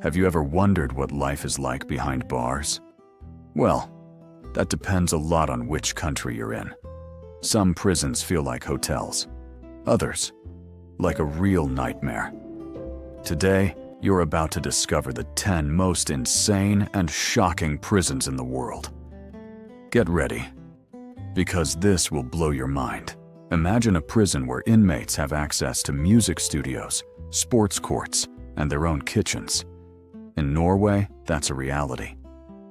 Have you ever wondered what life is like behind bars? Well, that depends a lot on which country you're in. Some prisons feel like hotels, others like a real nightmare. Today, you're about to discover the 10 most insane and shocking prisons in the world. Get ready, because this will blow your mind. Imagine a prison where inmates have access to music studios, sports courts, and their own kitchens. In Norway, that's a reality.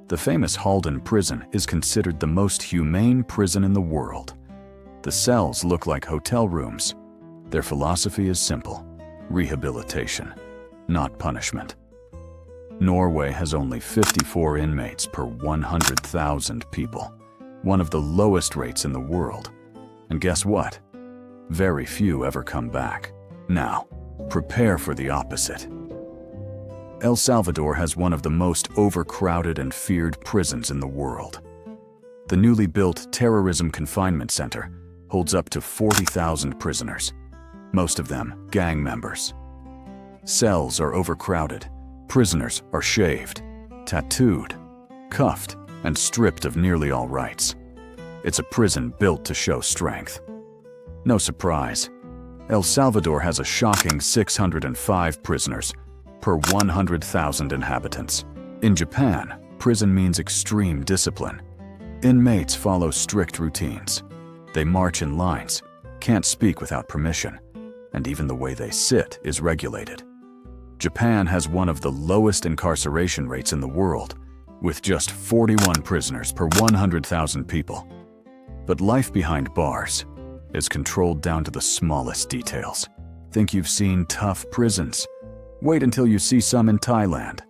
The famous Halden prison is considered the most humane prison in the world. The cells look like hotel rooms. Their philosophy is simple: rehabilitation, not punishment. Norway has only 54 inmates per 100,000 people, one of the lowest rates in the world. And guess what? Very few ever come back. Now, prepare for the opposite. El Salvador has one of the most overcrowded and feared prisons in the world. The newly built Terrorism Confinement Center holds up to 40,000 prisoners, most of them gang members. Cells are overcrowded, prisoners are shaved, tattooed, cuffed, and stripped of nearly all rights. It's a prison built to show strength. No surprise, El Salvador has a shocking 605 prisoners per 100,000 inhabitants. In Japan, prison means extreme discipline. Inmates follow strict routines. They march in lines, can't speak without permission, and even the way they sit is regulated. Japan has one of the lowest incarceration rates in the world, with just 41 prisoners per 100,000 people. But life behind bars is controlled down to the smallest details. Think you've seen tough prisons? Wait until you see some in Thailand.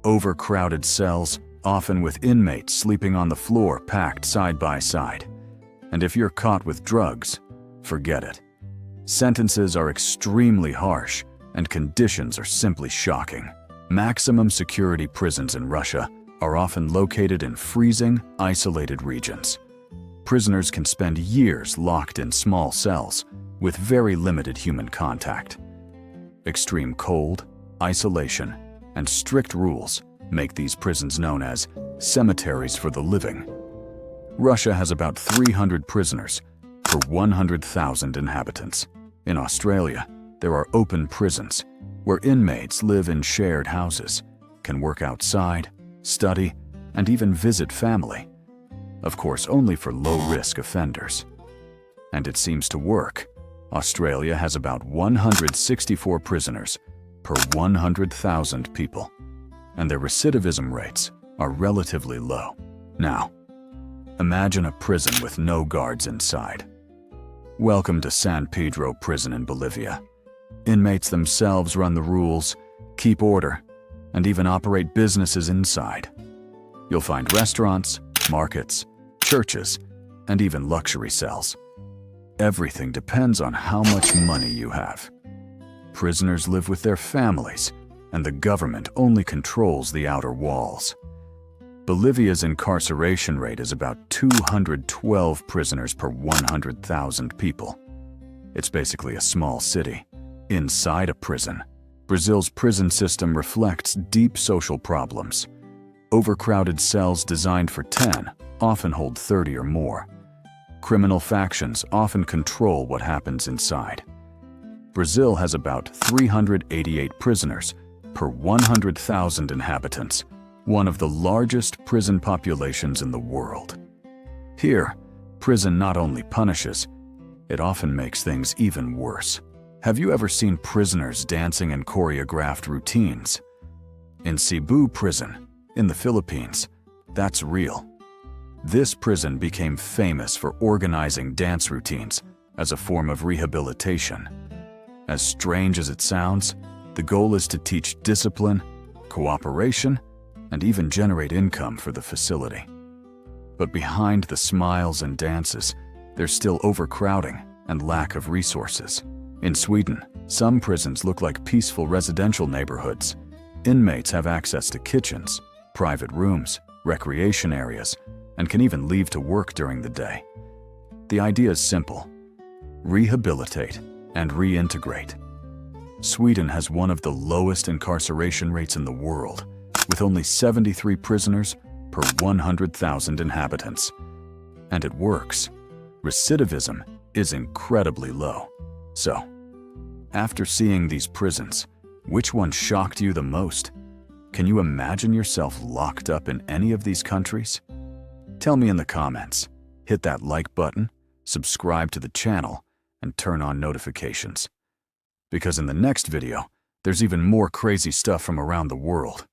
Overcrowded cells, often with inmates sleeping on the floor packed side by side. And if you're caught with drugs, forget it. Sentences are extremely harsh, and conditions are simply shocking. Maximum security prisons in Russia are often located in freezing, isolated regions. Prisoners can spend years locked in small cells with very limited human contact. Extreme cold, isolation, and strict rules make these prisons known as cemeteries for the living. Russia has about 300 prisoners per 100,000 inhabitants. In Australia, there are open prisons where inmates live in shared houses, can work outside, study, and even visit family. Of course, only for low-risk offenders. And it seems to work. Australia has about 164 prisoners per 100,000 people, and their recidivism rates are relatively low. Now, imagine a prison with no guards inside. Welcome to San Pedro Prison in Bolivia. Inmates themselves run the rules, keep order, and even operate businesses inside. You'll find restaurants, markets, churches, and even luxury cells. Everything depends on how much money you have. Prisoners live with their families, and the government only controls the outer walls. Bolivia's incarceration rate is about 212 prisoners per 100,000 people. It's basically a small city inside a prison. Brazil's prison system reflects deep social problems. Overcrowded cells designed for 10 often hold 30 or more. Criminal factions often control what happens inside. Brazil has about 388 prisoners per 100,000 inhabitants, one of the largest prison populations in the world. Here, prison not only punishes, it often makes things even worse. Have you ever seen prisoners dancing in choreographed routines? In Cebu Prison, in the Philippines, that's real. This prison became famous for organizing dance routines as a form of rehabilitation. As strange as it sounds, the goal is to teach discipline, cooperation, and even generate income for the facility. But behind the smiles and dances, there's still overcrowding and lack of resources. In Sweden, some prisons look like peaceful residential neighborhoods. Inmates have access to kitchens, private rooms, recreation areas, and can even leave to work during the day. The idea is simple: rehabilitate and reintegrate. Sweden has one of the lowest incarceration rates in the world, with only 73 prisoners per 100,000 inhabitants. And it works. Recidivism is incredibly low. So, after seeing these prisons, which one shocked you the most? Can you imagine yourself locked up in any of these countries? Tell me in the comments. Hit that like button, subscribe to the channel, and turn on notifications. Because in the next video, there's even more crazy stuff from around the world.